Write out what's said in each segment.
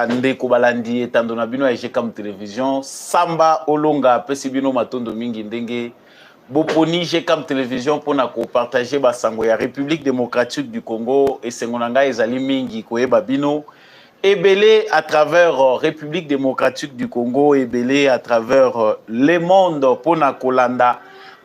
ndeko balandi etando na bino ya GCAM télévision Samba Olonga pesi bino matondo mingi ndenge boponi GCAM télévision pona ko partager basango ya République démocratique du Congo et sengonanga ezali mingi koyeba bino ebele à travers République démocratique du Congo ebele à travers le monde pona kolanda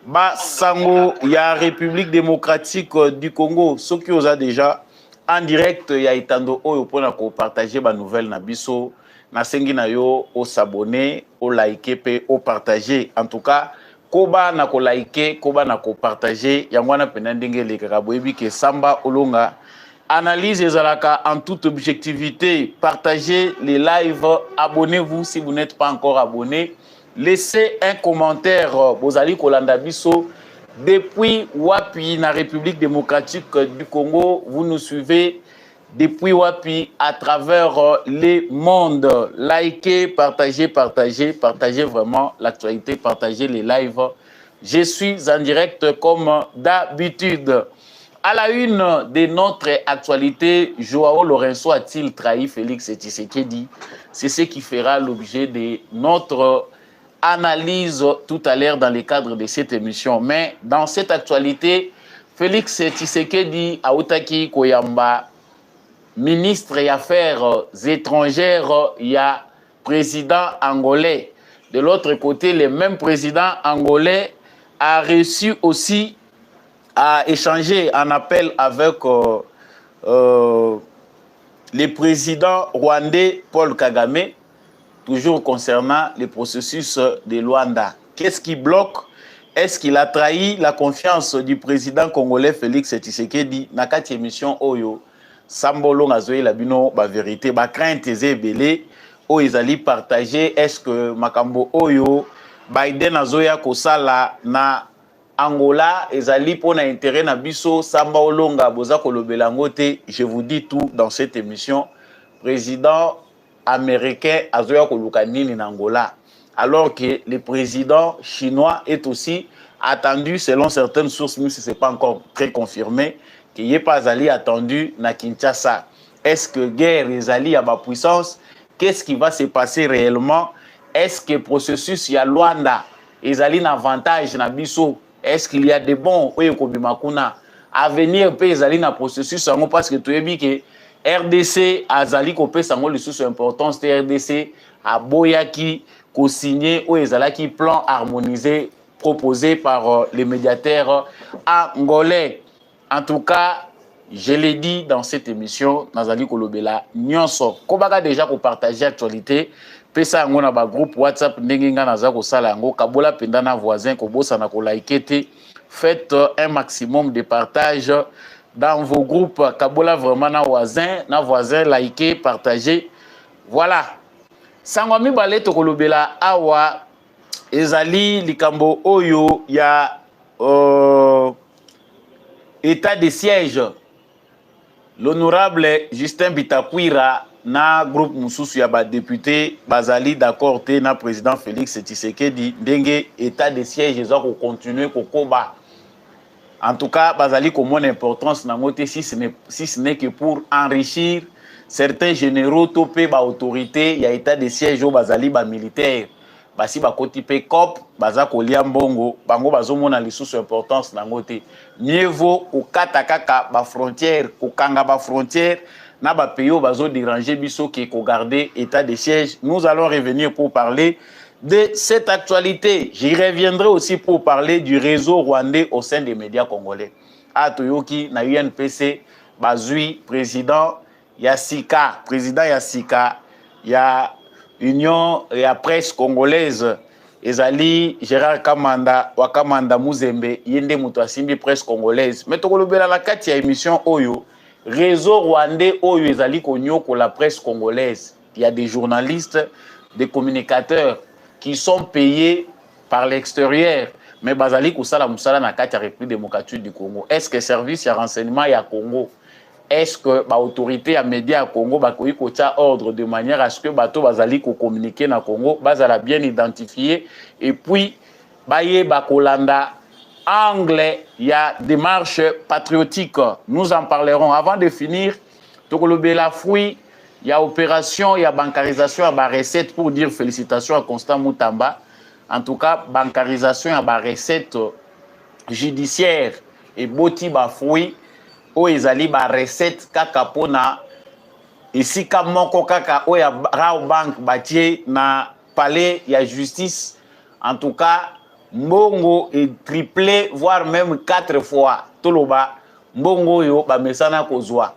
basango ya République démocratique du Congo ce qui osa déjà en direct ya itando oyo pona ko partager ba nouvelle na biso na sengi na yo o s'abonner o liker pe o partager en tout cas koba na ko liker koba na ko partager yangwana pena ndenge lekaka boyebi ke Samba Olonga analyse ezalaka en toute objectivité. Partagez les lives, abonnez-vous si vous n'êtes pas encore abonné, laissez un commentaire bozali kolanda biso depuis Wapi, la République démocratique du Congo. Vous nous suivez depuis Wapi à travers les mondes. Likez, partagez, partagez, partagez vraiment l'actualité, partagez les lives. Je suis en direct comme d'habitude. À la une de notre actualité, Joao Lorenzo a-t-il trahi Félix Tshisekedi? C'est ce qui fera l'objet de notre analyse tout à l'heure dans le cadre de cette émission. Mais dans cette actualité, Félix Tshisekedi Aoutaki Koyamba, ministre des Affaires étrangères, il y a président angolais. De l'autre côté, le même président angolais a reçu aussi, a échangé un appel avec le président rwandais Paul Kagame, toujours concernant le processus de Luanda. Qu'est-ce qui bloque? Est-ce qu'il a trahi la confiance du président congolais Félix Tshisekedi? Nakati émission Oyo, Samba Olonga Zoé Labino, ba vérité, ba crainte ezebele, o ezali partagé. Est-ce que Makambo Oyo, Biden Azoya Kosala na Angola, ezali pona intérêt na biso, Samba Olonga boza kolobela ngote, je vous dis tout dans cette émission. Président américain Azoya Kolukanini en Angola, alors que le président chinois est aussi attendu selon certaines sources, même si ce n'est pas encore très confirmé, qu'il n'est pas allé attendu na Kinshasa. Est-ce que guerre est allée à ma puissance? Qu'est-ce qui va se passer réellement? Est-ce que le processus ya Luanda est allé un avantage na biso? Est-ce qu'il y a des bons à venir pays allé un processus parce que tu es dit que RDC azali kopé sango le sous importance de RDC a boyaki ko signé ou ezalaki plan harmonisé proposé par les médiateurs angolais. En tout cas, je l'ai dit dans cette émission, Nazali Kolobela nyonso kobaka déjà ko partager actualité pesa ngona ba groupe WhatsApp ndengenga nazako sala ngo kabola pendana voisin ko bossa na ko liker. Faites un maximum de partage dans vos groupes. Kabola vraiment na voisin, likez, partagez. Voilà. Sangwami balé tokolobela awa ezali likambo oyo ya état de siège. L'honorable Justin Bitakwira na groupe mususu ya ba député bazali d'accord te na président Félix Tshisekedi ndenge état de siège ezako continuer kokoba. En tout cas, bazali comme mon importance na ngote si ce n'est que pour enrichir certains généraux topé ba autorité ya état de siège au bazali ba militaire basi ba koti pe cop baza kolia mbongo bango bazomona lisusu importance na ngote mieux vaut ko kata kaka ba frontière ko kanga ba frontière na ba pays bazo déranger biso ke ko garder état de siège. Nous allons revenir pour parler de cette actualité. J'y reviendrai aussi pour parler du réseau rwandais au sein des médias congolais. À Toyoki, na UNPC, Bazui, président Yassika, ya Union et la presse congolaise, Ezali, Gérard Kamanda, Wakamanda Muzembe, Yende Moutasimbi, presse congolaise. Mais Tokolobela la kati ya émission Oyo, réseau rwandais Oyo, Ezali Konyoko, la presse congolaise. Il y a des journalistes, des communicateurs qui sont payés par l'extérieur, mais bazali kusala musala na kati ya République démocratique du Congo. Est-ce que service ya renseignement ya Congo, est-ce que ba autorité ya média ya Congo ba koyi kotia ordre de manière à ce que bato bazali ko communiquer na Congo, bazala bien identifié et puis baye ba kolanda anglais ya démarche patriotique. Nous en parlerons avant de finir. Tokolobela fruit Il y a opération, il y a bancarisation, il y a recette pour dire félicitations à Constant Moutamba. En tout cas, bancarisation, il y a recette judiciaire et boti bafoui o ezali ba recette kaka pona esika moko kaka o ya Rao Bank batie na palais ya justice. En tout cas, mbongo est triplé voire même 4 fois toloba mbongo yo ba mesana kozwa.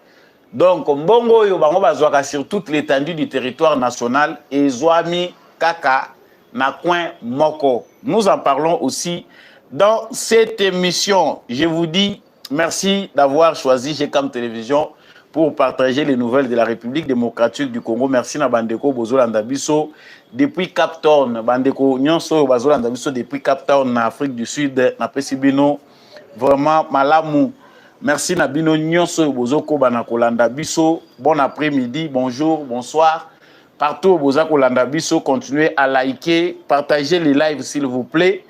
Donc mbongo yo bango bazwaka sur toute l'étendue du territoire national et zwami kaka na coin moko. Nous en parlons aussi dans cette émission. Je vous dis merci d'avoir choisi GCAM Télévision pour partager les nouvelles de la République démocratique du Congo. Merci na bandeko bozolanda biso depuis Cap Town, bandeko nyonso bazolanda biso depuis Cap Town na Afrique du Sud na pesibino vraiment malamu. Merci na bino nyonso bozoko bana kolanda biso. Bon après-midi, bonjour, bonsoir. Partout boza kolanda biso, continuez à liker, partagez les lives s'il vous plaît.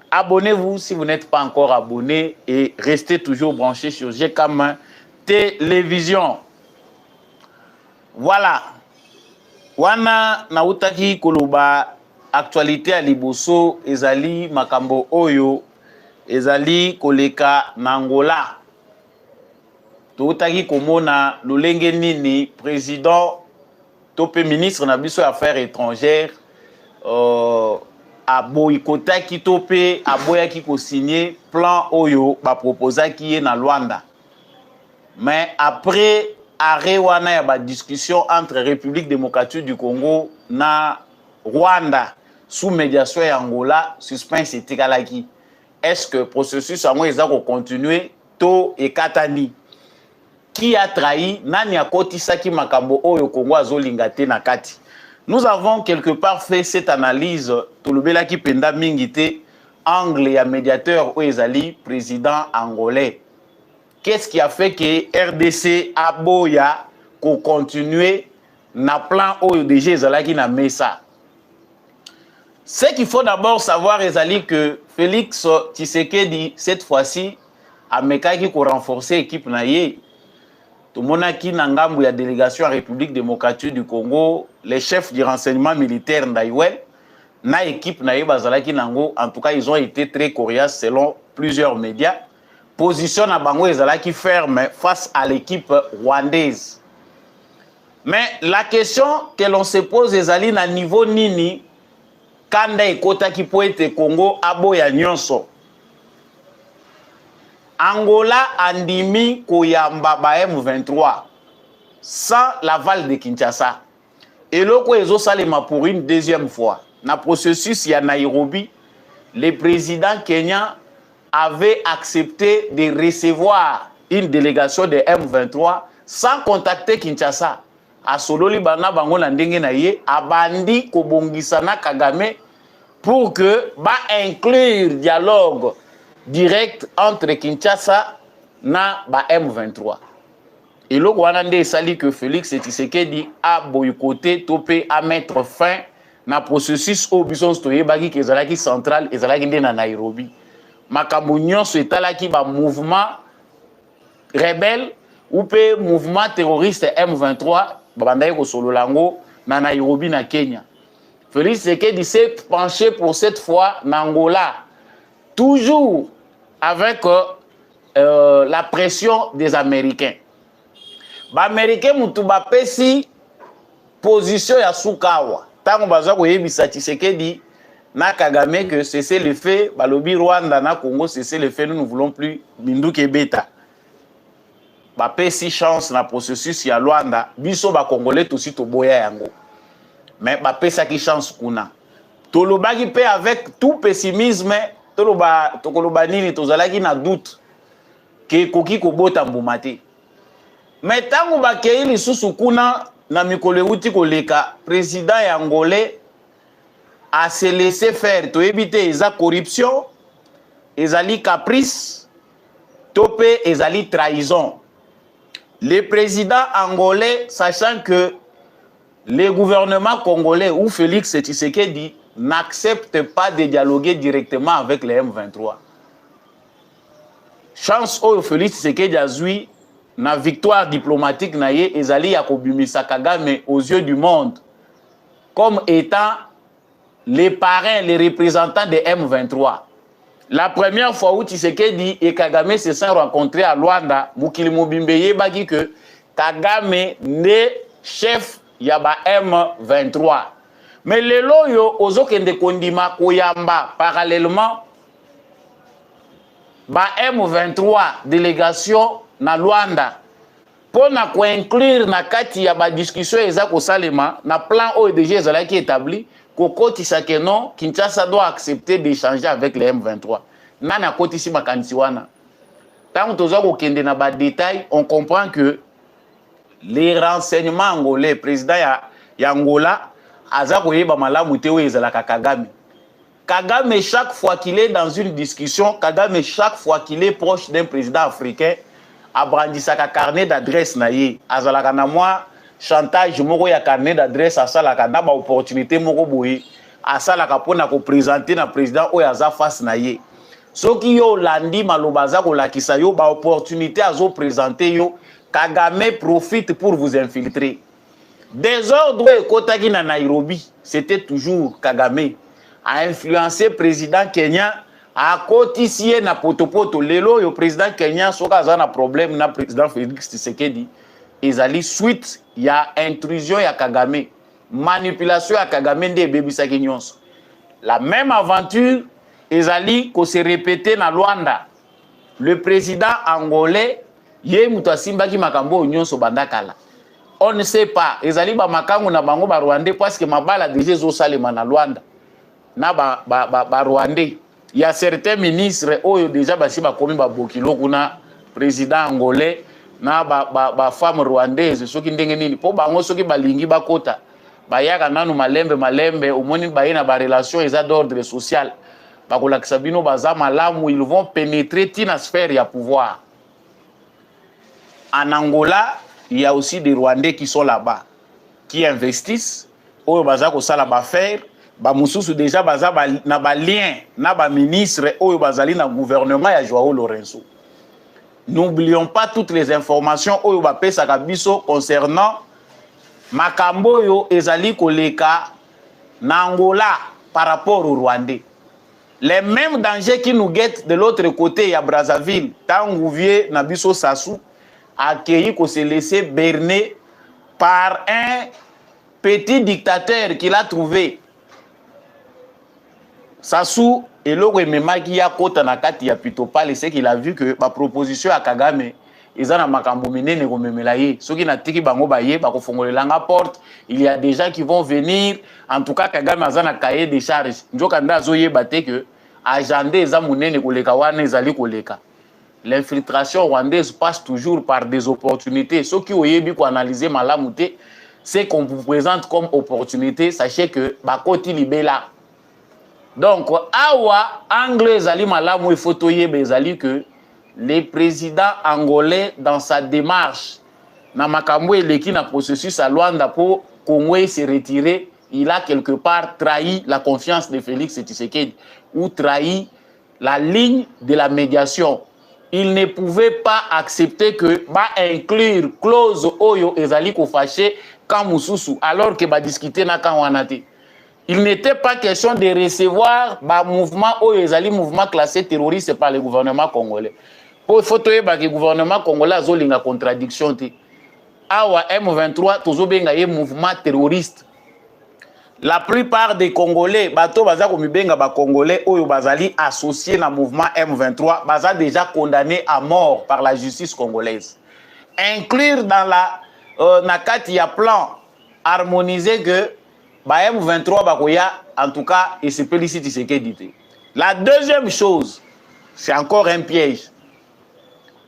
Abonnez-vous si vous n'êtes pas encore abonné et restez toujours branchés sur GCAM Télévision. Voilà. Wana nautaki koloba actualité à liboso ezali makambo oyo ezali koleka na Angola. Toutaki komona lolenge nini président topé ministre na biso affaires étrangères a boycotté ki topé a boyaki ko signer plan oyo ba proposa ki na Luanda. Mais après arrêt wana ya ba discussion entre République démocratique du Congo na Rwanda sous médiation ya Angola, suspense etikalaki. Est-ce que processus ango ezako continuer to ekatani? Qui a trahi nani akotisaki makambo oyo Congo azolinga te na kati? Nous avons quelque part fait cette analyse tolobela ki penda mingite angle ya médiateur oezali président angolais. Qu'est-ce qui a fait que RDC aboya ko continuer na plan oyo déjà ezalaki na mesa? Ce qu'il faut d'abord savoir ezali que Félix Tshisekedi cette fois-ci a mekaki ko renforcer équipe na ye. Tout le monde qui n'a ngambu ya délégation à République démocratique du Congo, les chefs du renseignement militaire d'Aïwel, na équipe na bazalaki nango, en tout cas ils ont été très coriaces selon plusieurs médias. Position à bango ezalaki ferme face à l'équipe rwandaise. Mais la question que l'on se pose ezali na niveau nini kanda ekota ki po ete Congo aboya nyonso. Angola andimi koyamba ba M23 sans l'aval de Kinshasa. Et loko ezo salema pour une deuxième fois. Na processus ya Nairobi, le président kenyan avait accepté de recevoir une délégation de M23 sans contacter Kinshasa. A sololi bana bango na ndenge na ye abandi kobongisa na Kagame pour que ba inclure dialogue direct entre Kinshasa na ba M23. Et le Rwanda sali que Félix Tshisekedi a boycotté topé à mettre fin na processus au bison stoye bagi kezalaki central ezalaki nde na Nairobi. Makambo nyonso etalaki ba mouvement rebelle ou pe mouvement terroriste M23 babandaki ko sololango na Nairobi na Kenya. Félix Tshisekedi s'est penché pour cette fois na Angola, toujours avec la pression des Américains. Les Américains ont pesi position ya Sukawa. Tango bazwa koyebisa Tshisekedi na Kagame que cessez le fait, balobi Rwanda na Congo cessez le fait, nous ne voulons plus Minduki Beta. Ba pesi chance na processus ya Rwanda, biso ba Congolais tout to boya yango. Mais ba pesa ki chance kuna. Tolobaki pe avec tout pessimisme. Tokoloba nini tozalaki na doute ke koki kobota mbuma te. Mais tango bakei lisusu kuna na mikolo euti koleka, président ya angolais a se laisser faire. Toyebi te eza corruption, ezali caprice, tope ezali trahison. Le président angolais, sachant que le gouvernement congolais ou Félix Tshisekedi n'accepte pas de dialoguer directement avec les M23. Chance au Félix Tshisekedi azui na victoire diplomatique na ye ezali ya kobimisa Kagame aux yeux du monde comme étant les parrains, les représentants de M23. La première fois où Tshisekedi et Kagame se sont rencontrés à Luanda, Mukili Mobimbeye baki que Kagame n'est chef yaba M23. Mais les loyo ozokende kondima koyamba parallèlement ba M23 délégation na Luanda pour na ko inclure na kati ya ba discussion eza ko salema na plan OEDG ezalaki établi Kokoti Sakeno, Kinshasa doit accepter d'échanger avec les M23. Nana Kotisi Makantiwana. Tant que nous kende na ba détail, on comprend que les renseignements angolais, président ya Angola, azako yeba malamu tewe ezalaka Kagame. Kagame, chaque fois qu'il est dans une discussion, Kagame, chaque fois qu'il est proche d'un président africain, a brandi sa carnet d'adresse naïe. Azalaka na moi, chantage moko ya carnet d'adresse à salaka na ba opportunité moko boye à salaka pona ko présenter na président o ya za face na ye soki yo landi malobaza ko lakisa yo ba opportunité azo présenter yo Kagame profite pour vous infiltrer. Désordre ekotaki na Nairobi, c'était toujours Kagame a influencé président Kenya a kotisie na potopoto lelo yo président Kenya soka za na problème na président Félix Tshisekedi ezali suite ya intrusion ya Kagame, manipulation ya Kagame nde bebisaki nyonso. La même aventure ezali ko se répéter na Luanda. Le président angolais ye mutu asimbaki makambo nyonso bandakala. On ne sait pas ezali ba makangu na bango ba Rwandais parce que mabala déjà zo salema na Luanda. Na ba Rwandais. Il y a certains ministres oyo déjà basi ba komi ba bokilo kuna président angolais na ba femme rwandaise soki ndenge nini po bango soki balingi bakota bayaka nanu malembe omoni bayina ba relation eza d'ordre social bakolakisa bino baza malamu, ils vont pénétrer tina sphère ya pouvoir. En Angola, il y a aussi des Rwandais qui sont là-bas qui investissent oyo baza ko sala ba faire ba mususu déjà baza na ba lien na ba ministre oyo bazali na gouvernement ya Joao Lourenço. N'oublions pas toutes les informations oyo bapesa kabiso concernant makambo yo ezali koleka na Angola par rapport au Rwandais. Les mêmes dangers qui nous guettent de l'autre côté ya Brazzaville, tangu vie na biso Sassou accueilli ko se laisser berner par un petit dictateur qu'il a trouvé. Sassou eloko ememaki ya kota na kati ya Pitopale, c'est qu'il a vu que ba proposition à Kagame eza na makambo minene ko memela ye soki na tiki bango ba ye ba ko fongolelanga porte. Il y a des gens qui vont venir, en tout cas Kagame aza na cahier de charges njoka nda zo yeba te que agende eza munene koleka wana ezali koleka. L'infiltration rwandaise passe toujours par des opportunités. Ceux qui oyebi ko analyser malamu te, c'est qu'on vous présente comme opportunité, sachez que bakoti libela. Donc, awa anglais ali malamu il faut toyer bezali que les présidents angolais dans sa démarche na makambo eleki na processus à Luanda pour Congo se retirer, il a quelque part trahi la confiance de Félix Tshisekedi ou trahi la ligne de la médiation. Il ne pouvait pas accepter que ba inclure clause oyo ezali ko fâché quand mususu alors que ba discuter na kan wanate. Il n'était pas question de recevoir un mouvement ou mouvement classé terroriste par le gouvernement congolais. Pour photo le gouvernement congolais a une contradiction. Awa M23 toujours benga un mouvement terroriste. La plupart des Congolais, bato baza komibenga ba Congolais oyo bazali associés na mouvement M23, baza déjà condamnés à mort par la justice congolaise. Inclure dans la nakati ya plan harmonisé que ba M23 bakoya en tout cas et c'est félicite ce qu'est dit. La deuxième chose, c'est encore un piège.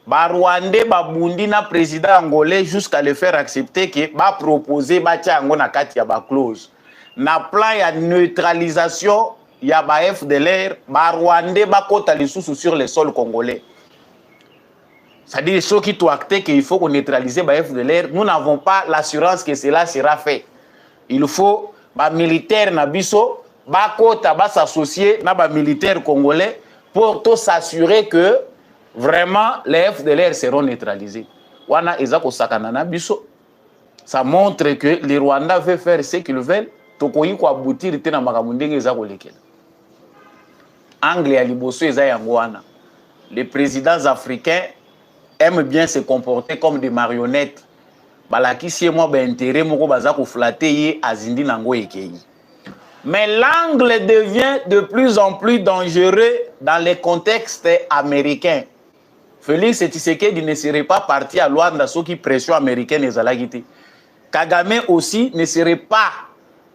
Ba Rwandais ba bundi na président angolais jusqu'à le faire accepter que ba proposer ba tia ngo na kati ya ba clause. Na plan ya neutralisation ya ba FDLR, ba Rwandais ba kota lisusu sur le sol congolais. C'est-à-dire ceux qui ont acté qu'il faut qu'on neutralise ba FDLR, nous n'avons pas l'assurance que cela sera fait. Il faut ba militaire na biso ba kota ba s'associer na ba militaire congolais pour tout s'assurer que vraiment les FDLR seront neutralisés. wana ezako sakana na biso. Ça montre que les Rwandais veulent faire ce qu'ils veulent. Tokoyi ko aboutir te na makambo ndenge ezako lekela. Angle ya liboso eza yango wana. Les présidents africains aiment bien se comporter comme des marionnettes. Balakisi moi ba intérêt moko baza ko flatter ye azindi nango ekei. Mais l'angle devient de plus en plus dangereux dans les contextes américains. Félix Tshisekedi ne serait pas parti à Luanda ceux qui pression américaine ezalaki te. Kagame aussi ne serait pas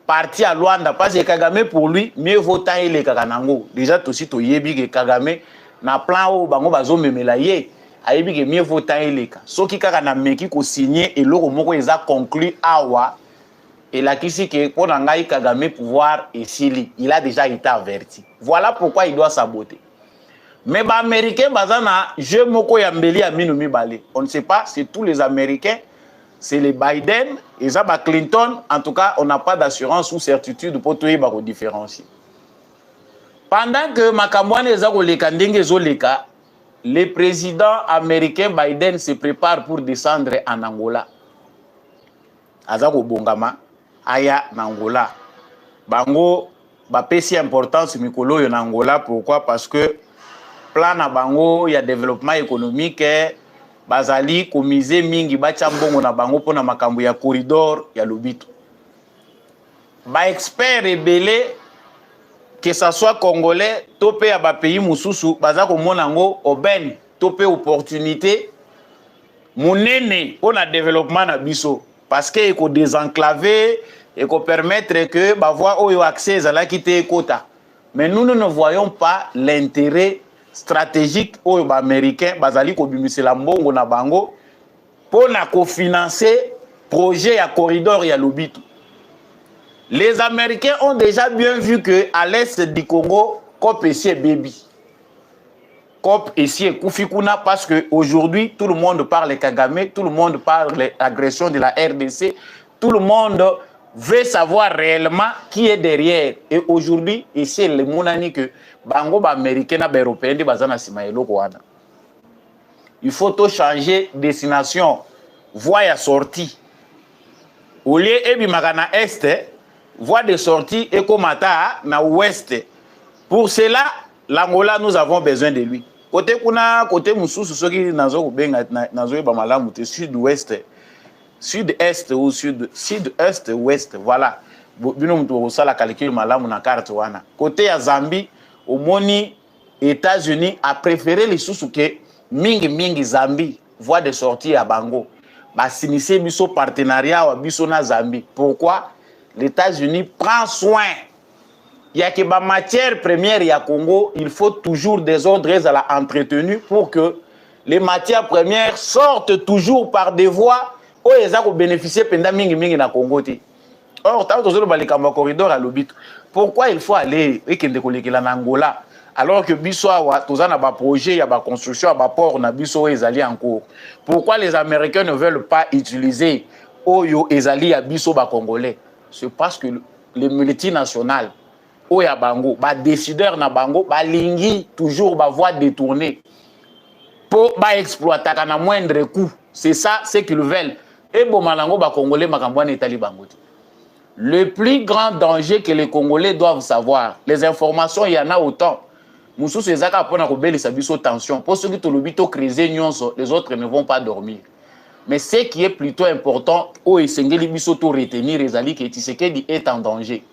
parti à Luanda parce que Kagame pour lui mieux vaut tailler les kakanango. Déjà aussi to yebi que Kagame na plan o bango bazo memela ye ayebi que mieux vaut tailler les ka. Ceux qui kakana meki ko signer et loko moko eza conclu awa et la kisi que pour ngai Kagame pouvoir et sili, il a déjà été averti. Voilà pourquoi il doit saboter. Mais les Américains, je moko yambeli aminu mibale. On ne sait pas, c'est tous les Américains, c'est les Biden, et ça, Clinton. En tout cas, on n'a pas d'assurance ou certitude pour tout les différencier. Pendant que Makamwane le président américain Biden se prépare pour descendre en Angola. Azako Bongama, Aya Angola. Bango, pesi importance mikolo en Angola. Pourquoi? Parce que plan na bango ya développement économique bazali komize mingi bacha mbongo na bango pona makambo ya corridor ya Lobito. Ba expert rebelle que ça soit congolais topé ya ba pays mususu baza ko monango oben topé opportunité munene pona développement na biso parce que eko désenclaver et ko permettre que ba voir oyo accès à la quitter quota. Mais nous ne voyons pas l'intérêt stratégique aux Américains bazali ko bimisela mbongo na bango pour na cofinancer projet à corridor ya Lobito. Les Américains ont déjà bien vu que à l'est du Congo COP ici est baby. COP ici est Koufikuna parce que aujourd'hui tout le monde parle Kagame, tout le monde parle de l'agression de la RDC, tout le monde veut savoir réellement qui est derrière. Et aujourd'hui, ici, le monani que bango ba américain na ba européen de bazana simaelo koana. Il faut tout changer destination, voie à sortie. Au lieu ebi magana est, voie de sortie et komata na ouest. Pour cela, l'Angola nous avons besoin de lui. Côté kuna côté mususu soki nazo benga nazo ba malamu te sud-ouest. Sud-est ou sud-est, ouest, voilà. Bino mtu la calcul malamu na carte wana. Côté ya Zambie, au moni États-Unis a préféré les sous-souké mingi Zambie, voie de sortie à Bango. Ba sinissé biso partenariat wa biso na Zambie. Pourquoi? Les États-Unis prend soin. Il y a que ba matière première ya Congo, il faut toujours des ordres à la entretenue pour que les matières premières sortent toujours par des voies où ils ont bénéficié pendant mingi na Congo. Or, tant que corridor à Lobito, pourquoi il faut aller et en Angola alors que Bissoa, tous un projet, il y a une construction, il y a un port, ils allaient en cours. Pourquoi les Américains ne veulent pas utiliser Oyo Ezali à Bissoa congolais? C'est parce que les multinationales, Oya Bango, les décideurs na Bango, les lingui toujours ba voie détournée pour exploiter à moindre coût. C'est ça, ce qu'ils veulent. Et bon, Malango, Congolais, Makambouane et Talibangote. Le plus grand danger que les Congolais doivent savoir, les informations, il y en a autant. Moussou, c'est ça qu'on a rebelle sa biso tension. Pour ceux qui te l'obito creuser, les autres ne vont pas dormir. Mais ce qui est plutôt important, au Essengeli biso to retenir, Ezali, que Tshisekedi est en danger.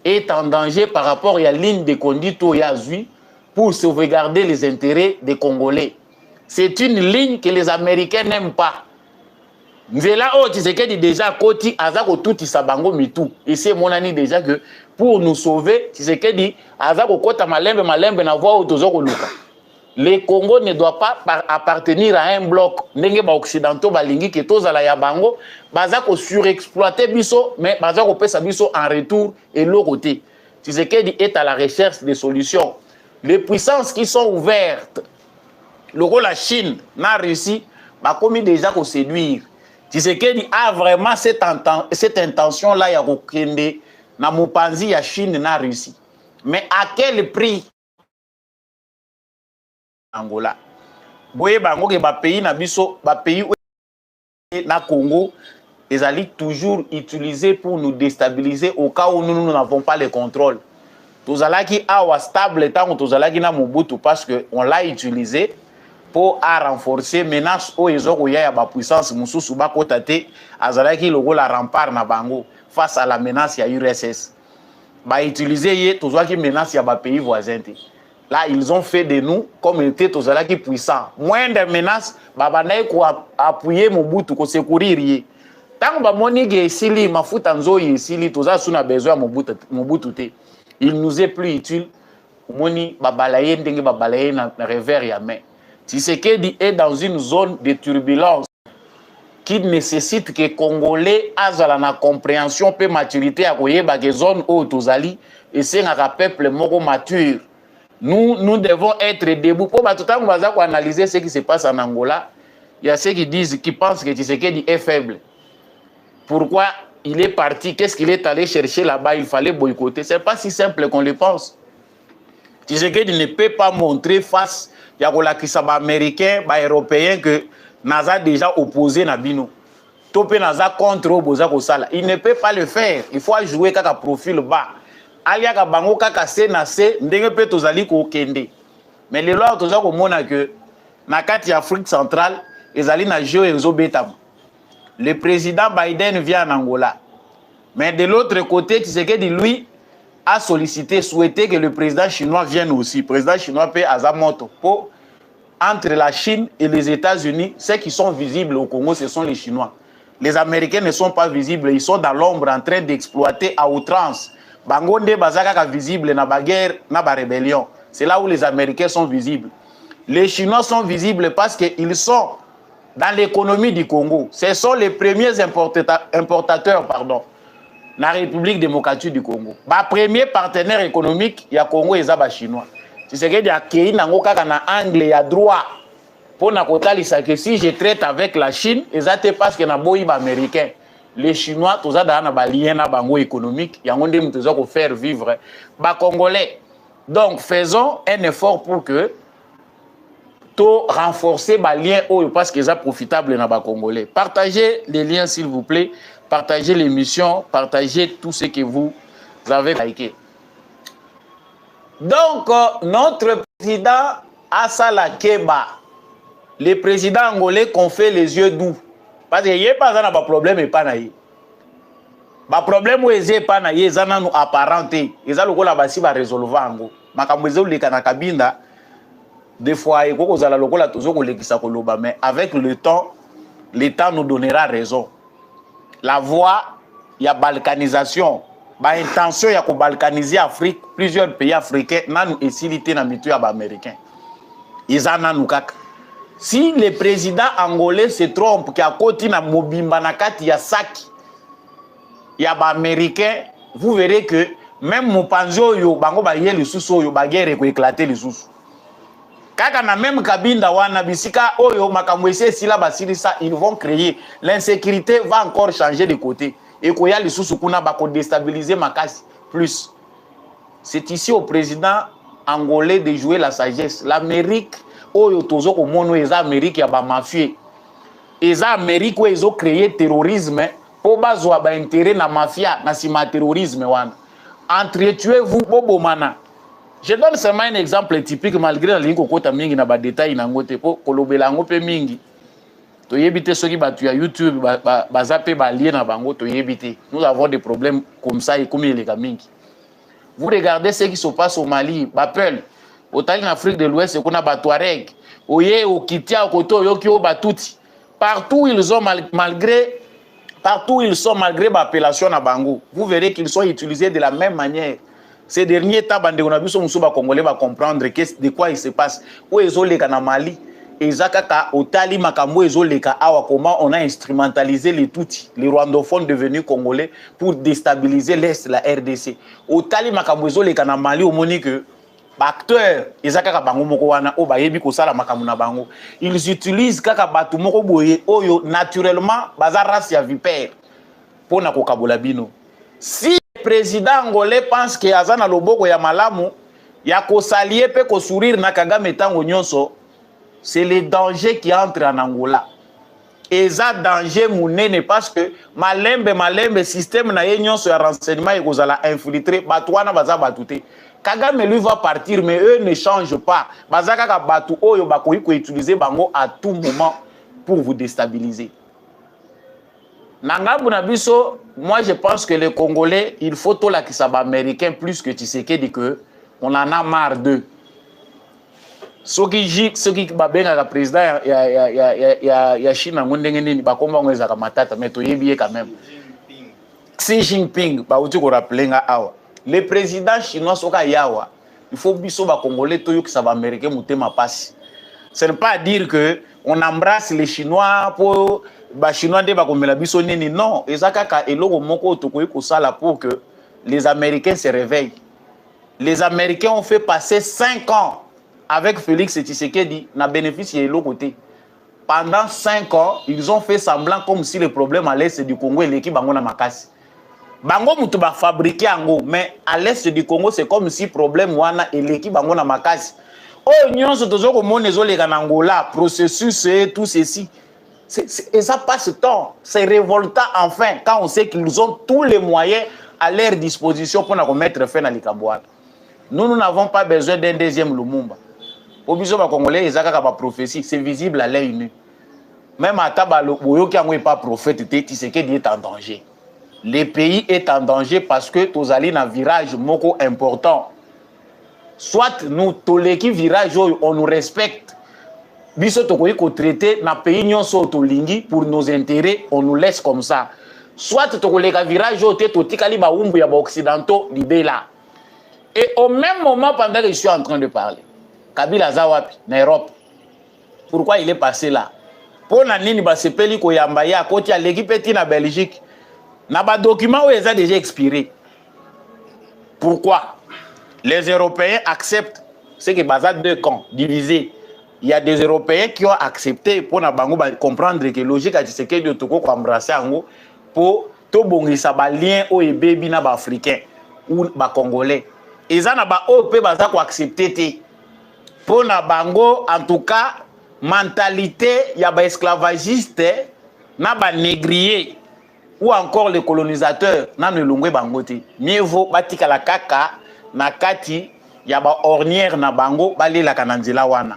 Est en danger par rapport à la ligne de conduite au Yazui pour sauvegarder les intérêts des Congolais. C'est une ligne que les Américains n'aiment pas. Nzela o Tshisekedi déjà koti azako tout isabango mitou. Et c'est mon ami déjà que pour nous sauver, Tshisekedi azako kota malembe na voie autozoko luka. Le Congo ne doit pas appartenir à un bloc. Ndenge ba occidentaux balingi ke tozala ya bango, bazako surexploiter biso mais bazako pesa biso en retour et l'autre côté. Tshisekedi est à la recherche des solutions. Les puissances qui sont ouvertes, le rôle la Chine, la Russie, ba commis déjà ko séduire. Tshisekedi a vraiment cette intention-là ya kokende na mopanzi ya Chine na Russie. Mais à quel prix? Angola. Boye bango ke ba pays na biso, ba pays na Congo, ils allaient toujours utiliser pour nous déstabiliser au cas où nous n'avons pas le contrôle. Tous allaki awa stable tant tous allaki na Mobutu parce que on l'a utilisé pour renforcer menace au ezoko ya ba puissance mususu ba kotate azalaki logo la rempart na bango face à la menace ya URSS. Ba utiliser ye tous allaki menace ya ba pays voisins. Là, ils ont fait de nous comme étaient tous allaki puissants. Moins de menaces, babanaï ko appuyer Mobutu ko secourir. Tant que Monique Sili, Mafuta Nzoyi Sili, tous ça a besoin de Mobutu. Il nous est plus utile. Moni babalaye ndenge babalaye na revers ya main. Tshisekedi est dans une zone de turbulence qui nécessite que les Congolais aient la compréhension et maturité à koyeba que zone où tozali et c'est un peuple moko mature. Nous devons être debout. Pour tout le temps analyser ce qui se passe en Angola, il y a ceux qui disent, qui pensent que Tshisekedi est faible. Pourquoi il est parti? Qu'est-ce qu'il est allé chercher là-bas? Il fallait boycotter. Ce n'est pas si simple qu'on le pense. Tshisekedi ne peut pas montrer face à les Américains, les Européens que Naza déjà opposé à Bino. Topé Naza contre Oboza Kosala. Il ne peut pas le faire. Il faut jouer avec un profil bas. Aliaka bango kaka se na se ndenge pe tozali ko kende. Mais les lois toza ko mona que na kati Afrique centrale ezali na jeu ezo betam. Le président Biden vient en Angola. Mais de l'autre côté, Tshisekedi lui a sollicité, souhaité que le président chinois vienne aussi. Le président chinois peut azamoto pour entre la Chine et les États-Unis, ceux qui sont visibles au Congo, ce sont les Chinois. Les Américains ne sont pas visibles, ils sont dans l'ombre en train d'exploiter à outrance. Bangonde bazaka visible na baguerre, na ba rébellion. C'est là où les Américains sont visibles. Les Chinois sont visibles parce qu'ils sont dans l'économie du Congo. Ce sont les premiers importateurs, pardon, la République démocratique du Congo. Ba premier partenaire économique, il y a Congo et les Chinois. C'est ce qu'il y a qui nango kaka na angle ya droit. Pour na kotalisa que si je traite avec la Chine, c'est parce que na boyi ba américain. Les Chinois, tous ça dans un lien économique, il y a un faire vivre les Congolais. Donc, faisons un effort pour que tout renforcer les liens parce qu'ils sont profitables dans les Congolais. Partagez les liens, s'il vous plaît. Partagez l'émission. Partagez tout ce que vous avez liké. Donc, notre président Assala Keba, le président angolais qu'on fait les yeux doux. Parce qu'il n'y a pas de problème et pas naïe. Le problème où il n'y a pas naïe, il y a apparenté. Il y a le basi va résolver ango. Makamweze le kana kabinda. Des fois il y a le toujours le kisa koloba, mais avec le temps nous donnera raison. La voie, il y a balkanisation. Ba intention il y a ko balkaniser Afrique, plusieurs pays africains nanu esilité na mitu ya ba américain. Izana nukaka. Si le président angolais se trompe, qui a côté na mobimba na kati ya saki, ya ba américain, vous verrez que même Mopanzo yo bango ba yeli susu yo ba guerre ko éclater les susu. Kaka na même kabinda wana bisika oyo makamwese sila basilisa, ils vont créer l'insécurité va encore changer de côté et ko ya les susu kuna ba ko déstabiliser makasi plus. C'est ici au président angolais de jouer la sagesse. L'Amérique oyo tozo ko mono eza Amérique ya ba mafia. Eza Amérique où ils ont créé terrorisme pour bazwa ba intérêt na mafia na sima terrorisme wana. Entretuez-vous bobomana. Je donne seulement un exemple typique malgré la ligne kokota mingi na ba détail na ngote po kolobela ngo pe mingi. To yebite soki batu ya YouTube ba zape ba lien na bango to yebite. Nous avons des problèmes comme ça et comme les mingi. Vous regardez ce qui se passe au Mali, Bapel, au Tali en Afrique de l'Ouest, qu'on a Batouareg, Oye, au Kitia, au Koto, Yokio, Batouti. Partout ils sont malgré l'appellation à Bango. Vous verrez qu'ils sont utilisés de la même manière. Ces derniers temps, on a vu son Congolais va comprendre de quoi il se passe. Où ils ont les Ghana Mali, et Zakaka, au Tali Makambo, ils ont les Awa, comment on a instrumentalisé les Tutsis, les rwandophones devenus congolais pour déstabiliser l'Est, la RDC. Au Tali Makambo, ils ont les Ghana Mali, au Monique, acteurs, ils utilisent kaka batu moko boye oyo naturellement bazar race ya vipère pour na kokabola bino. Si le président angolais pense que azana loboko ya malamu ya ko salier pe ko sourire na Kagame tango nyonso, c'est le danger qui entre en Angola. eza danger munene parce que malembe système na ye nyonso ya renseignement ekozala infiltré bato wana baza bato te. Kagame lui va partir mais eux ne changent pas. Baza kaka bato oyo bakoki ko utiliser bango à tout moment pour vous déstabiliser. Nangambu na biso, moi je pense que les Congolais, il faut tout la kisaba américain plus que Tshisekedi que on en a marre d'eux. Ceux qui babenga la président ya Chine ngondenge nini bakomba ngweza ka matata mais to yebiye quand même. Xi Jinping ba uti ko rappeler awa. Le président chinois soka yawa, il faut biso ba Congolais to yo kisaba américain mutema passe. Ce n'est pas dire que on embrasse les Chinois pour ba Chinois de ba komela biso nini, non, ezaka ka eloko moko tokoyi ko sala pour que les Américains se réveillent. Les Américains ont fait passer 5 ans avec Félix Tshisekedi na bénéficié de l'autre côté. Pendant 5 ans, ils ont fait semblant comme si le problème à l'est du Congo et l'équipe bango na makasi. Bango mutu ba fabriquer ango, mais à l'est du Congo c'est comme si problème wana et l'équipe bango na makasi. Oh nyonso tozo ko monezo le Angola, processus et tout ceci. Et ça passe temps, c'est révoltant enfin quand on sait qu'ils ont tous les moyens à leur disposition pour nous mettre fin à l'Ikabouane. Nous n'avons pas besoin d'un deuxième Lumumba. Au besoin de Congolais, ils ont une prophétie, c'est visible à l'œil nu. Même à Tabalo, qui n'est pas prophète, Tshisekedi est en danger. Le pays est en danger parce que tous allez dans un virage moko important. Soit nous, tous les qui virage, on nous respecte. Biso tokoyi ko traiter na pays nyonso tolingi pour nos intérêts, on nous laisse comme ça. Soit tokoleka virage au te totikali ba umbu ya ba occidentaux libela. Et au même moment pendant que je suis en train de parler, Kabila Zawapi, na Europe. Pourquoi il est passé là? Pour na nini ba sepeli ko yamba ya koti ya l'équipe eti na Belgique. Na ba document où ils ont déjà expiré. Pourquoi? Les Européens acceptent ce que baza deux camps divisés. Il y a des Européens qui ont accepté pour comprendre que logique à Tshisekedi de Toko embrasser en pour tout bongisa ba lien au baby na ba africain ou ba congolais. Et ça na ba OP baza ko accepter pour na bango en tout cas mentalité ya ba esclavagiste na ba négrier ou encore les colonisateurs na ne longwe bango te. Mieux vaut batika la kaka na kati ya ba ornière na bango balela kananzela wana.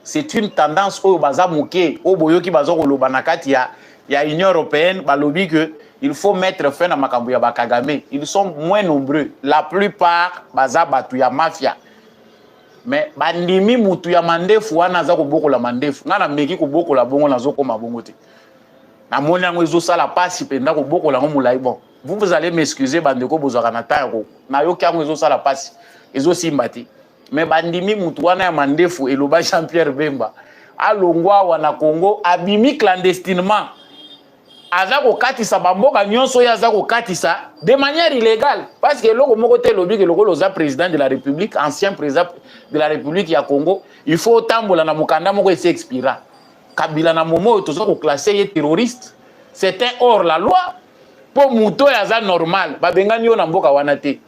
C'est une tendance au baza mouké, au boyoki bazo koloba na kati ya Union européenne, balobi que il faut mettre fin à makambo ya Bakagame. Ils sont moins nombreux. La plupart baza batu ya mafia. Mais bandimi mutu ya mandefu wana za ko boko la mandefu. Ngana meki ko boko la bongo na zoko mabongo te. Na moni yango ezo sala pasi penda ko boko la ngomulai bon. Vous allez m'excuser bandeko bozaka na tango. Na yoki yango ezo sala pasi. Ezo simbati. Mais bandimi mutu wana ya mandefu eloba Jean-Pierre Bemba alongwa wana Congo abimi clandestinement aza ko katisa bamboka nyonso ya aza ko katisa de manière illégale parce que loko moko te lobi ke loko loza président de la République, ancien président de la République ya Congo, il faut tambola na mukanda moko ese expira Kabila na momo tozo ko classer ye terroriste, c'est un hors la loi pour muto ya aza normal babengani yo na mboka wana te.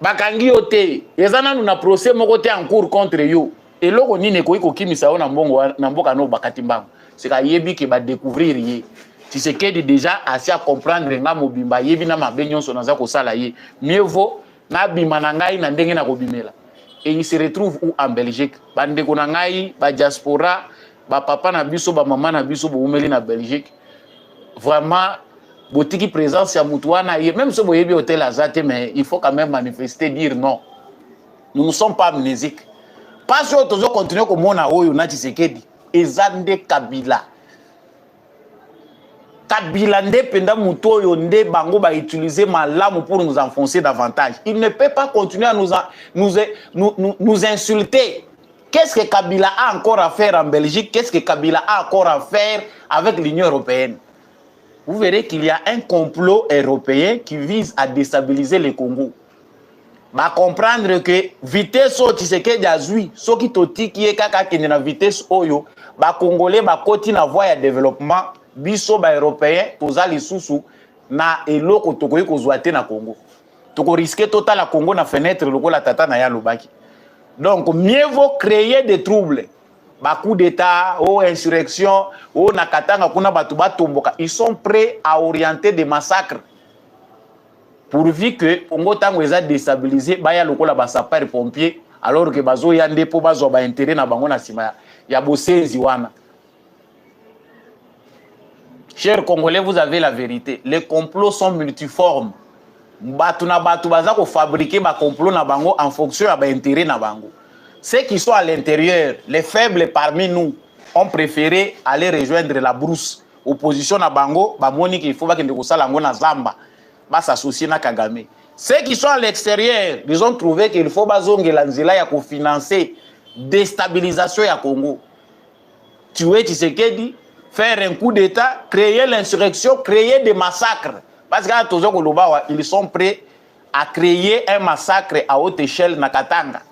Bakangi yote, ezana na procès moko te en cours contre yo. Et loko nini ko kimisa yo na mbongo na mboka no bakati mbango. C'est ka yebi ke ba découvrir ye. Tshisekedi déjà assez à comprendre nga mobimba yebi na mabenyo so naza ko sala ye. Mieux vaut na bima na ngai na ndenge na ko bimela. Et il se retrouve où en Belgique. Bande ko na ngai ba diaspora, ba papa na biso ba maman na biso bo umeli na Belgique. Vraiment botiki présence ya mutuana même si vous avez hôtel azate mais il faut quand même manifester dire non. Nous ne sommes pas amnésiques. Parce que nous continuons comme on a oyo na Tshisekedi ezande Kabila. Kabila nde penda muto oyo nde bango ba utiliser malamu pour nous enfoncer davantage. Il ne peut pas continuer à nous insulter. Qu'est-ce que Kabila a encore à faire en Belgique? Qu'est-ce que Kabila a encore à faire avec l'Union européenne? Vous verrez qu'il y a un complot européen qui vise à déstabiliser le Congo. Va comprendre que vitesse au Tshisekedi azui, ce qui toti qui est kaka qui na vitesse oyo, ba Congolais ba koti na voie ya développement, biso ba européen tozali susu na eloko tokoyi kozwate na Congo. Toko risquer total la Congo na fenêtre lokola tata na ya lobaki. Donc mieux vaut créer des troubles ba coup d'état, ou insurrection, ou nakatanga kuna batu batomboka, ils sont prêts à orienter des massacres. Pourvu que Congo tango eza déstabilisé, baya lokola ba sapeur pompier, alors que bazo yande po bazo ba intérêt na bango na sima ya bosenzi wana. Chers Congolais, vous avez la vérité. Les complots sont multiformes. Batu na batu baza ko fabriquer ba complot na bango en fonction ya ba intérêt na bango. Ceux qui sont à l'intérieur, les faibles parmi nous, ont préféré aller rejoindre la brousse. Opposition na bango, ba moni qu'il faut ba kende ko sala ngo na zamba, ba s'associer na Kagame. Ceux qui sont à l'extérieur, ils ont trouvé qu'il faut ba zongela nzela ya ko financer déstabilisation ya Congo. Tuer Tshisekedi, faire un coup d'état, créer l'insurrection, créer des massacres. Parce que ils sont prêts à créer un massacre à haute échelle na Katanga.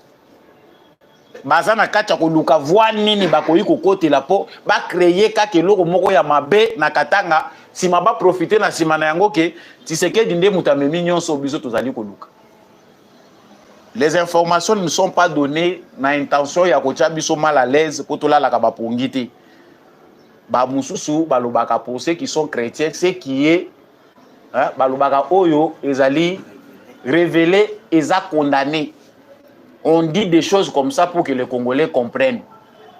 Bazana kacha ko luka voani ni bakoyi ko kote la po ba créer ka keloko moko ya mabe na Katanga sima ba profiter na sima na yango ke Tshisekedi nde mutamemi nyonso biso tozali ko luka. Les informations ne sont pas données na intention ya kocha biso mal à l'aise pour tola la ka ba pongité. Ba mususu balobaka pour ceux qui sont chrétiens, ce qui est balobaka oyo ezali révélé eza condamné. On dit des choses comme ça pour que les Congolais comprennent.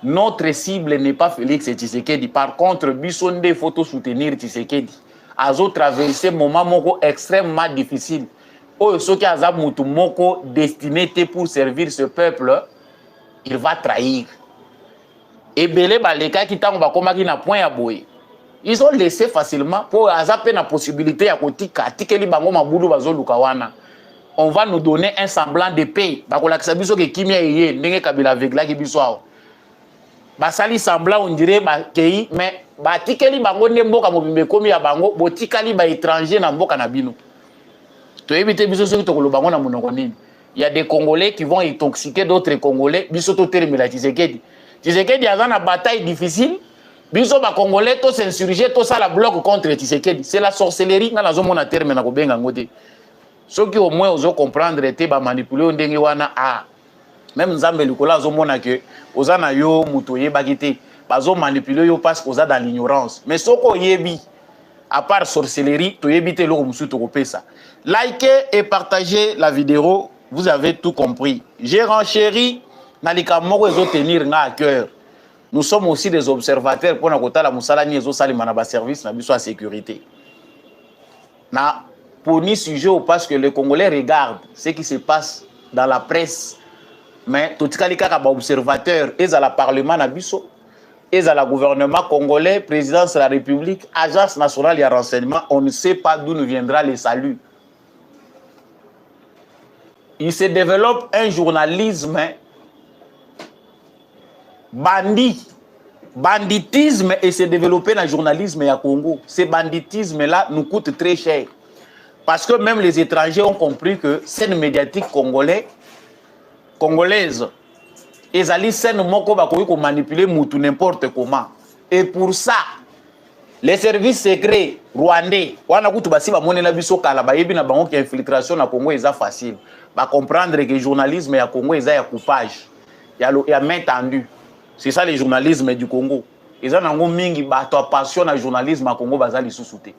Notre cible n'est pas Félix Tshisekedi. Par contre, Bissonde faut soutenir Tshisekedi. Azo traversé moment moko extrêmement difficile. Oyo soki aza mutu moko destiné pour servir ce peuple, il va trahir. Et belé baleka ki tango bakomaki na point ya boye. Ils ont laissé facilement pour azape na possibilité ya kotika tikeli bango mabudu bazoluka wana. On va nous donner un semblant de paix. Bakolakisa biso ke kimia yeye ndenge Kabila avegla ki biso awo. Basali semblant on dirait ba kei mais ba tikeli bango ne mboka mobimbe komi ya bango botikali ba étranger na mboka na bino. To éviter biso soki to koloba ngo na monoko nini. Il y a des Congolais qui vont intoxiquer d'autres Congolais biso to telemela Tshisekedi. Tshisekedi a une bataille difficile. Biso ba Congolais to s'insurger to ça la bloc contre Tshisekedi. C'est la sorcellerie na la zone na terme na ko benga ngote. Ceux qui au moins osent comprendre et ba manipuler ndenge wana a même Nzambe likola zo mona que ozana yo mutoye bakite bazo manipuler yo parce qu'oza dans l'ignorance. Mais soko yebi à part sorcellerie to yebite lo musu to kopesa. Likez et partagez la vidéo, vous avez tout compris. J'ai renchéri na likamoko ezo tenir nga à cœur. Nous sommes aussi des observateurs pour na kota la musala ni ezo salima na ba service na biso à sécurité. Na poni sujet parce que les Congolais regardent ce qui se passe dans la presse. Mais tout kali kaka ba observateur et à la parlement na biso et à la gouvernement congolais, présidence de la République, agence nationale de renseignement, on ne sait pas d'où nous viendra le salut. Il se développe un journalisme banditisme et se développer dans le journalisme à Congo. Ce banditisme-là nous coûte très cher. Parce que même les étrangers ont compris que scène médiatique congolaise, ils allaient scène moko bakoyi ko manipuler mutu n'importe comment. Et pour ça, les services secrets rwandais, wana kutu basi ba monela biso kala ba yebi na bango ki infiltration na Congo eza facile. Ba comprendre que le journalisme ya Congo eza ya coupage. Ya main tendue. C'est ça le journalisme du Congo. Ils ont un mingi bato passion na journalisme à Congo bazali sous-souté.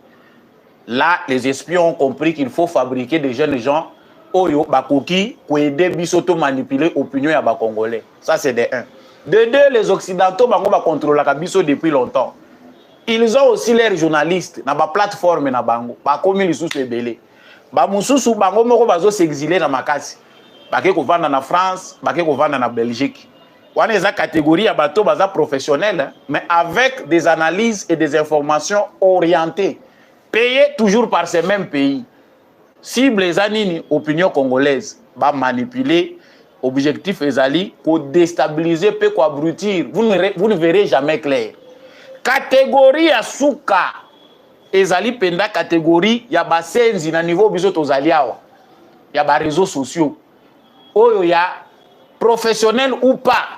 Là, les espions ont compris qu'il faut fabriquer des jeunes gens oyo bakoki ko aider bisoto manipuler opinion ya ba Congolais. Ça c'est de 1. De 2, les occidentaux bango ba contrôler la biso depuis longtemps. Ils ont aussi leurs journalistes na ba plateforme na bango. Ba komi lisusu ebele. Ba mususu bango moko bazo s'exiler na makasi. Bake ko vanda na France, bake ko vanda na Belgique. On a une catégorie à bateau professionnel, mais avec des analyses et des informations orientées, payées toujours par ces mêmes pays. Cible les anini opinion congolaise, va manipuler, objectif ezali, pour déstabiliser, peut quoi abrutir. Vous ne verrez jamais clair. Catégorie à souka, ezali penda catégorie, ya basenzi na niveau biso tozaliawa, ya ba réseaux sociaux. Oyo ya professionnel ou pas.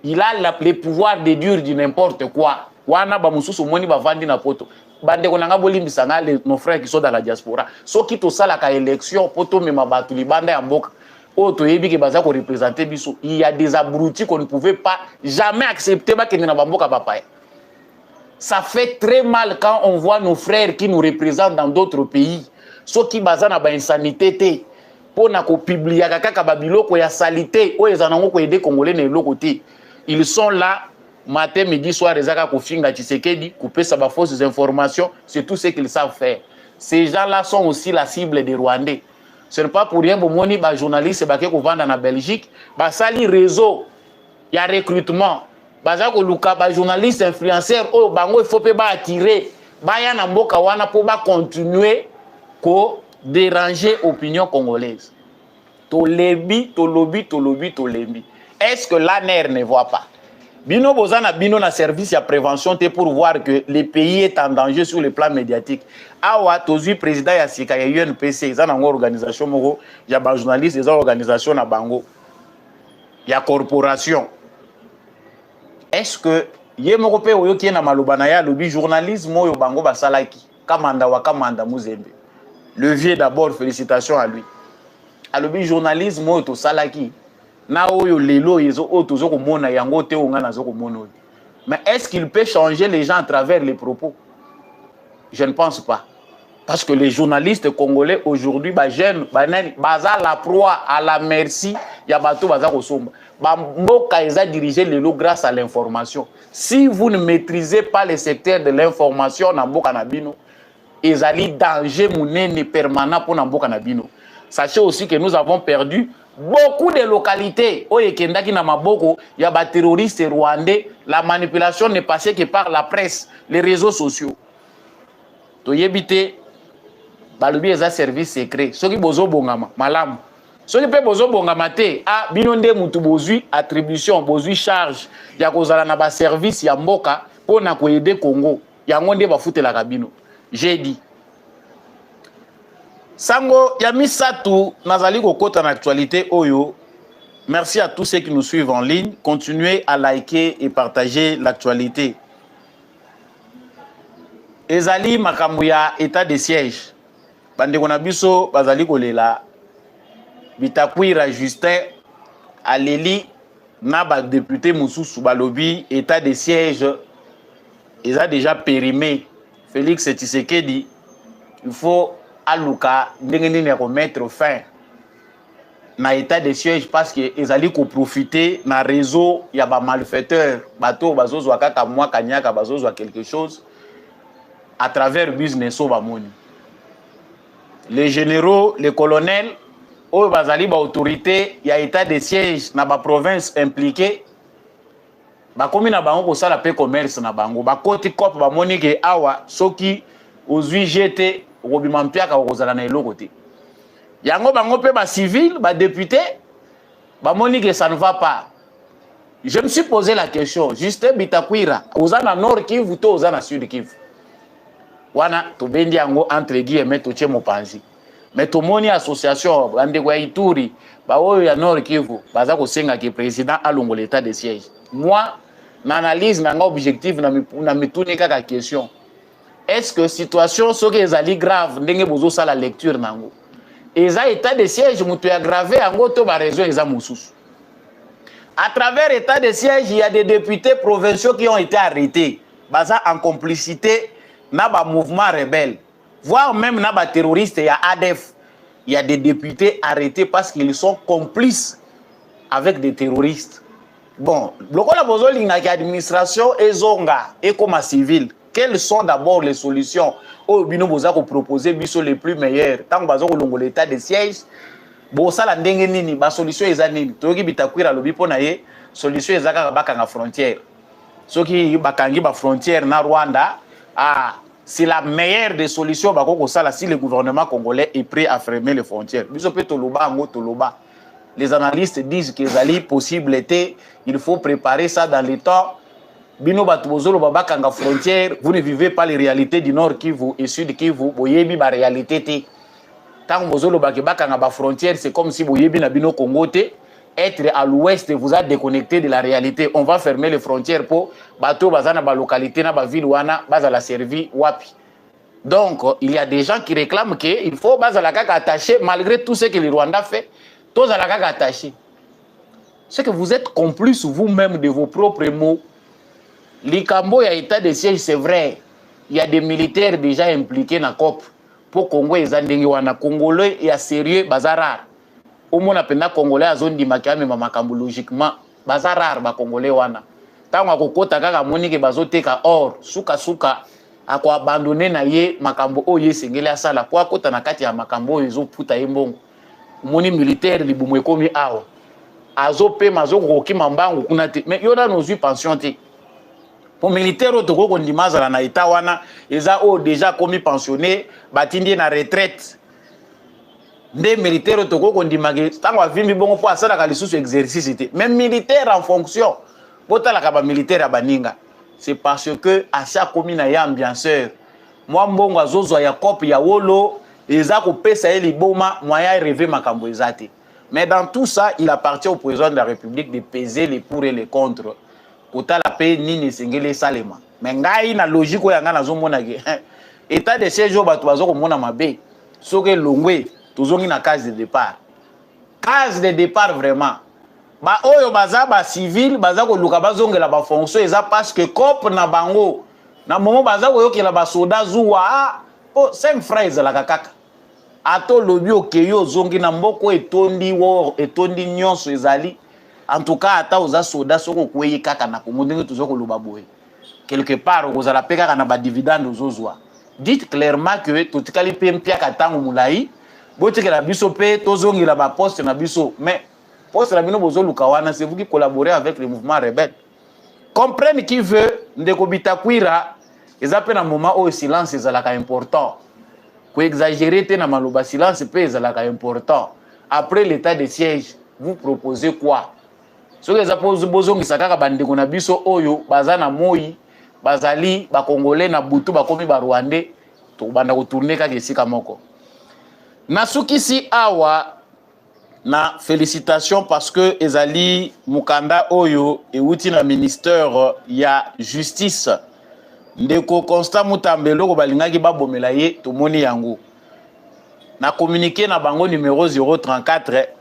Il a le pouvoir de dire du n'importe quoi. Wana ba mususu moni ba vandi na poto. Bande konanga bolimbisanga nos frères qui sont dans la diaspora. So ki to sala ka élection poto mema batu libanda ya mboka. auto yebi ke baza ko représenter biso. Il y a des abrutis qu'on ne pouvait pas jamais accepter ba kende na bamboka papa. Ça fait très mal quand on voit nos frères qui nous représentent dans d'autres pays. Ceux qui baza na ba insanité te pour na ko publier kaka ba biloko ya salité o ezanango ko aider congolais na eloko te. Ils sont là matin, midi, soir, les Zaka Kofinga Tshisekedi, couper sa fausses informations, c'est tout ce qu'ils savent faire. Ces gens-là sont aussi la cible des Rwandais. Ce n'est pas pour rien que les journalistes qui sont en Belgique, les réseaux, il y a recrutement. Les journalistes influenceurs, il faut pas attirer. Il faut continuer à déranger l'opinion congolaise. Est-ce que l'ANR ne voit pas? Bino bozana bino na service ya prévention pour voir que le pays est en danger sur le plan médiatique. Awa tozui président ya sika ya UNPC, ils ont une organisation moko, ya ba journaliste, ils ont une organisation na bango. Ya corporation. Est-ce que ye moko pe oyo ki na malobana ya lobi journalisme oyo bango basalaki kamanda wa kamanda Muzembe. Le vieux d'abord félicitations à lui. A lobi journalisme oyo to salaki. Mais est-ce qu'il peut changer les gens à travers les propos? Je ne pense pas. Parce que les journalistes congolais aujourd'hui, jeunes, la proie à la merci, il y a bateau baza kosomba. Mboka eza dirigé les lots grâce à l'information. Si vous ne maîtrisez pas le secteur de l'information na mboka na bino, ezali danger munene permanent pour na mboka na bino. Sachez aussi que nous avons perdu beaucoup de localités. Oyekendaki na maboko, il y a des terroristes rwandais. La manipulation n'est passée que par la presse, les réseaux sociaux. Toyebite, balobi eza service secret. Soki bozo bongama, malam. Soki pe bozo bongama te, binonde mutu bozui attribution, bozui charge, ya kozala na ba service ya mboka, pour na koyede Congo. Yango nde bafutela kabino. J'ai dit. Sango, Yami Satou, nazali kokota na actualité oyo. Merci à tous ceux qui nous suivent en ligne. Continuez à liker et partager l'actualité. Ezali makambuya état de siège. Bandeko na biso bazali kolela. Bitakwira Justin aleli na ba député mususu balobi état de siège. Ils ont déjà périmé. Félix Tshisekedi, il faut aluka ndenge ya mettre fin na état de siège parce que ezali ko profiter na réseau ya ba malfaiteurs bato bazozwa kaka mwa kanyaka bazozwa quelque chose à travers business au bamoni. Les généraux, les colonels au bazali ba autorité ya état de siège na ba province impliquée ba komi na bango ko sala pe commerce na bango ba koti cop ba moni ke awa soki ozui jeté robima mpiaka okozala na eloko te. Yango bango pe ba civil, ba député, ba moni que ça ne va pas. Je me suis posé la question, Justin Bitakwira, ozana Nord Kivu to ozana Sud Kivu. Wana to bendi yango entre guillemets to che mopanzi. Mais to moni association bande kwa Ituri, ba oyo ya Nord Kivu, baza ko senga ke président alongo l'état de siège. Moi, n'analyse nanga objectif na mituni kaka question. Est-ce que situation soki ezali grave ndenge bozo sala lecture nango eza état de siège mutu ya grave yango to ba raison eza mususu à travers état de siège il y a des députés provinciaux qui ont été arrêtés baza en complicité na ba mouvement rebelle voire même na ba terroristes ya ADF il y a des députés arrêtés parce qu'ils sont complices avec des terroristes bon lokola bozo linga ki administration ezonga et comme civil. Quelles sont d'abord les solutions au bino boza ko proposer biso les plus meilleures tant bazo ko longo l'état de siège bo sala ndenge nini ba solution eza nini toki Bitakwira lobi pona ye solution ezaka bakanga frontière soki bakangi ba frontière na Rwanda c'est la meilleure des solutions bako ko sala si le gouvernement congolais est prêt à fermer les frontières biso pe toloba ngo toloba les analystes disent que zali possible était il faut préparer ça dans le temps. Bino batubozolo babakanga frontière, vous ne vivez pas les réalités du Nord Kivu et Sud Kivu, boyebi ba réalité te. Tant bozolo bakanga ba frontière, c'est comme si boyebi na bino Congo te, être à l'ouest vous a déconnecté de la réalité. On va fermer les frontières pour bateau bazana ba localité na ba ville wana bazala servi wapi. Donc il y a des gens qui réclament que il faut bazala kaka attaché malgré tout ce que le Rwanda fait. tous à la attaché. C'est que vous êtes complice vous-même de vos propres mots. Likambo, il y a état de siège, c'est vrai. Il y a des militaires déjà impliqués dans la COP. Pour Congo, ils ont Congolais, il y a sérieux, bazar. Au moins, on a Congolais à zone de Makambo, logiquement, bazar, Congolais, wana. Tant qu'on a kokota kaka monique bazoteka or, suka, à quoi abandonner na ye Makambo, oh ye sengele à ça, la quoi, kota na kati ya Makambo, ils ont puta yembongo. Moni militaire, li boumwe komi awa. Azo pe mazo roki mambangu kunate. Mais yona nos pension te. Pour militaire otoko kondimazala na eta wana eza o déjà commis pensionné batindi na retraite. Nde militaire otoko kondimage tango avimbi bongo po asala ka lisusu exercice te. Même militaire en fonction. Botala ka ba militaire abaninga. C'est parce que à chaque commune ya ambianceur. Moi mbongo azozwa ya cop ya wolo eza ko pesa eli boma moya rêver makambo ezate. Mais dans tout ça, il appartient au président de la République de peser les pour et les contre. Kota la paix ni ne sengele salema. Mais ngai na logique oya nga nazo mona ke état de siège o bato bazo ko mona mabe. Soke longwe tozongi na case de départ. Case de départ vraiment. Ba oyo baza ba civil baza ko luka bazongela ba fonction eza parce que cop na bango na momo baza ko yokela ba soda zuwa oh 5 francs la kakaka. Ato lobi okeyo zongi na mboko etondi wo etondi nyonso ezali. En tout cas, ata oza soda soko kweye kaka na komondenge tozoko loba boye. Quelque part ozala peka kana ba dividende ozozwa. Dites clairement que totikali pe mpia katango mulai, botikela biso pe tozongi la ba poste na biso, mais poste na bino bozo lukawana, c'est vous qui collaborez avec le mouvement rebelle. Comprenne qui veut ndeko bitakwira, ezape na moment où silence ezalaka important. Ko exagérer te na maloba silence pe ezalaka important. Après l'état de siège, vous proposez quoi? Ce que les apôtres qui sakaka bandeko na biso oyo bazana moi bazali ba congolais na butu ba komi ba rwandais to banda ko tourner ka kesika moko. Nasuki si awa na félicitations parce que ezali mukanda oyo euti na ministère ya justice ndeko Constant Mutambelo ko balingaki babomela ye to moni yango. Na communiqué na bango numéro 034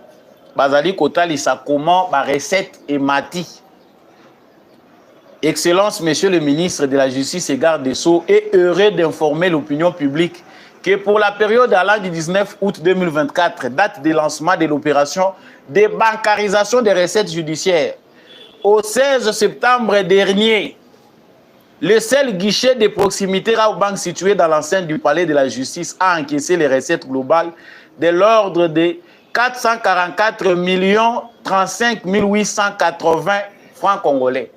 Bazali Kotalisa comment ma recette est mati. Excellence, Monsieur le ministre de la Justice et Garde des Sceaux est heureux d'informer l'opinion publique que pour la période allant du 19 août 2024, date de lancement de l'opération de bancarisation des recettes judiciaires, au 16 septembre dernier, le seul guichet de proximité Raobank situé dans l'enceinte du palais de la justice a encaissé les recettes globales de l'ordre de 444 35 880 francs congolais.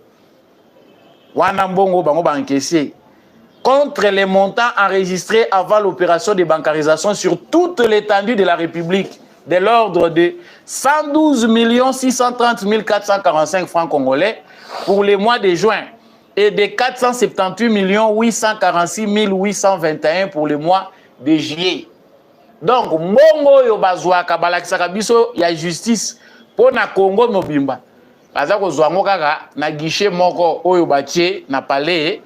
Wanambongo bango ba encaissé contre les montants enregistrés avant l'opération de bancarisation sur toute l'étendue de la République de l'ordre de 112 630 445 francs congolais pour le mois de juin et de 478 846 821 pour le mois de juillet. Donc, mbongo yo bazwaka balakisaka biso ya justice pour na Congo mobimba. Baza ko zwango kaka na guichet moko oyo batie na palais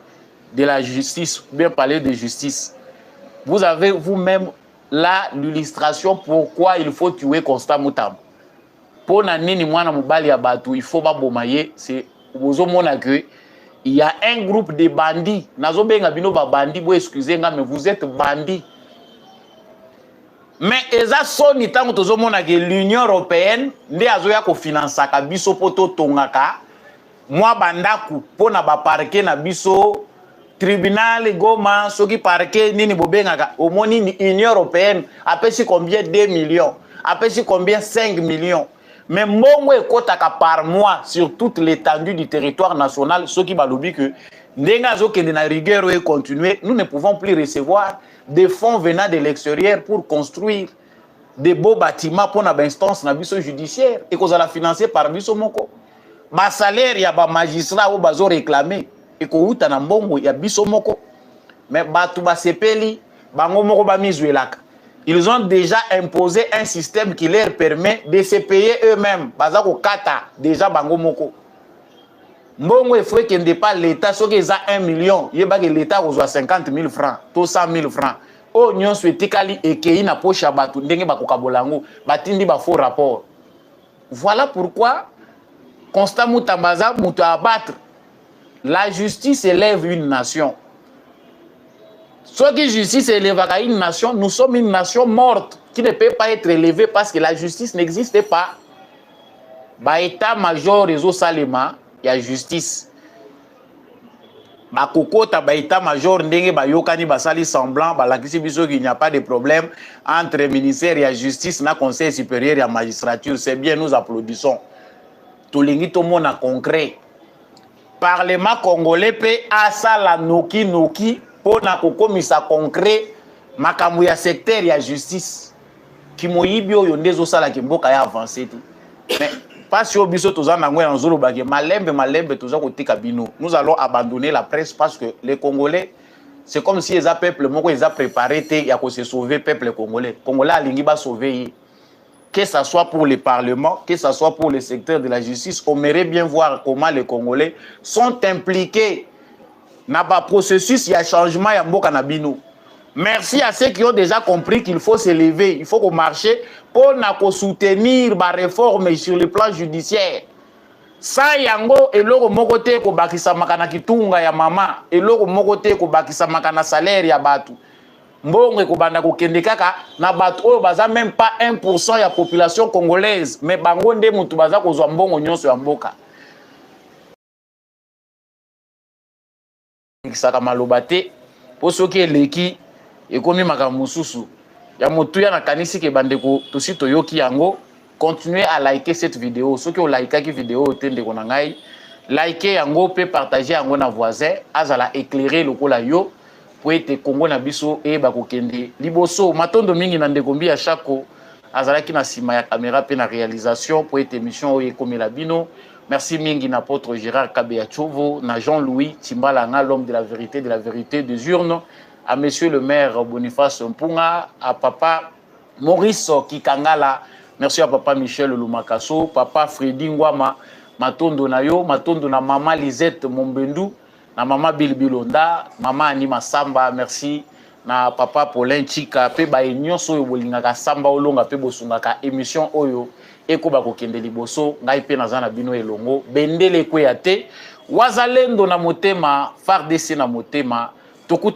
de la justice, bien palais de justice. Vous avez vous-même là l'illustration pourquoi il faut tuer Constant Mutambelo. Pour na nini mwana mobali ya batu il faut babomaye, c'est bozo mona que il y a un groupe de bandits. Nazo benga bino ba bandits, bo excusez-moi mais vous êtes bandits. Mais eza soni tango tozomona que l'Union européenne nde azoya ko finansaka biso poto tongaka mwa bandaku pona ba parquet na biso tribunal Goma soki parquet nini bobengaka omoni ni Union européenne apesi combien 2 millions apesi combien 5 millions mais mbongo ekotaka par mois sur toute l'étendue du territoire national soki balobi que ndenga azokende na rigueur et continuer nous ne pouvons plus recevoir des fonds venant de l'extérieur pour construire des beaux bâtiments pour une instance na biso judiciaire et qu'on a financé par biso moko. Ba salaire ya ba magistrat ou bazo réclamer et ko uta na mbongo ya biso moko. Mais batu ba sepeli bango moko ba mizuelaka. Ils ont déjà imposé un système qui leur permet de se payer eux-mêmes. Baza ko kata déjà bango moko. Mbongo il faut qu'il n'y ait pas l'État, ce qui est 1 million, il y a l'État qui a 50 000 francs, 100 000 francs. Oh, nous souhaitons qu'il y ait une poche à battre, nous avons batindi ba faux rapport. Voilà pourquoi Constant Moutambaza moutou à abattre. La justice élève une nation. Soit que justice élève une nation, nous sommes une nation morte qui ne peut pas être élevée parce que la justice n'existe pas. Ba état-major réseau Salema, il y a justice. Ba kokota ba état-major ndenge ba yokani ba sali semblant ba la kisi biso qu'il n'y a pas de problème entre ministère et la justice na conseil supérieur et la magistrature. C'est bien, nous applaudissons. Tolingi to mona concret. Parlement congolais pe asala noki noki pour na kokomisa concret makambo ya secteur ya justice. Ki moyibi oyo ndezo sala ki mboka ya avancer ti. Mais pas si obiso toza nango ya nzolo bake malembe toza kotika bino. Nous allons abandonner la presse parce que les Congolais c'est comme si les peuple moko ils a préparé te ya ko se sauver peuple congolais. Congolais alingi ba sauver. Que ce soit pour le Parlement, que ce soit pour le secteur de la justice, on aimerait bien voir comment les Congolais sont impliqués dans le processus, il y a changement, il y a mboka na bino. Merci à ceux qui ont déjà compris qu'il faut s'élever, il faut qu'on marche pour soutenir la réforme sur le plan judiciaire. Sans yango, eloko moko te ko bakisa makana kitunga ya mama, eloko moko te ko bakisa makana salaire ya batu. Mbongo ekobanda kokende kaka na bato oyo baza même pas 1% ya population congolaise, mais bango nde mutu baza kozwa mbongo nyonso ya mboka. Kisaka maloba te po soki eleki ekomi makambo mosusu ya motu ya nakanisi ke bandeko tosi toyoki yango. Continuez à liker cette vidéo. Ceux qui ont liké cette vidéo, likez yango pe partager yango na voisin, azala éclairer lokola yo pour être Congo na biso e ba kokende. Liboso matondo mingi na ndekombi ya chako azala ki na sima ya caméra pe na réalisation pour être émission oye comme la bino. Merci mingi na apôtre Gérard Kabeya Chovo, na Jean-Louis Timbalanga, l'homme de la vérité des urnes, à monsieur le maire Boniface Mpunga, à papa Maurice Kikangala. Merci à papa Michel Lumakaso, papa Freddy Ngwama, matondo na yo, matondo na maman Lisette Mombendu, na maman Bilbilonda, maman Anima Samba, merci. Na papa Paulin Chika, pe ba nyonso yo bolingaka samba olonga pe bosungaka émission oyo eko ba kokende liboso ngai pe nazana bino elongo bendele kwe ya te wazalendo na motema FARDC na motema toku